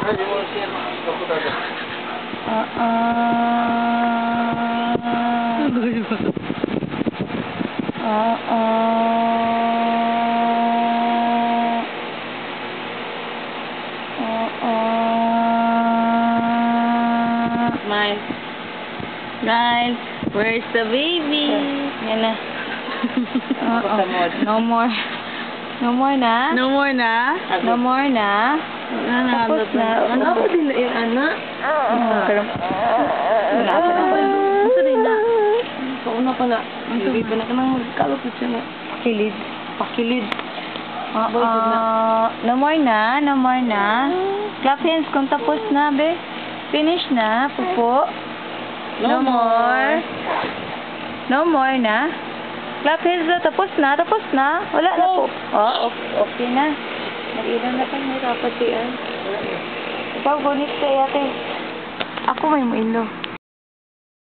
Smile. Smile. Where's the baby? Yan na. No more. No more na? No more na? No more na? Tapos na. Ano ako din na yung anak? Pero, wala ka na. Masa rin na? Kauna pa na. Hindi pa na ka nang magkalapit siya na. Pakilid. Pakilid. No more na? No more na? Clap hands kung tapos na, be. Finish na, pupo. No more. No more na? Clap hands na, tapos na, tapos na. Wala na po. Okay na. Nag-ilan na kayo, may dapat yan. Ikaw, gunit kayo, ate. Ako may muilo.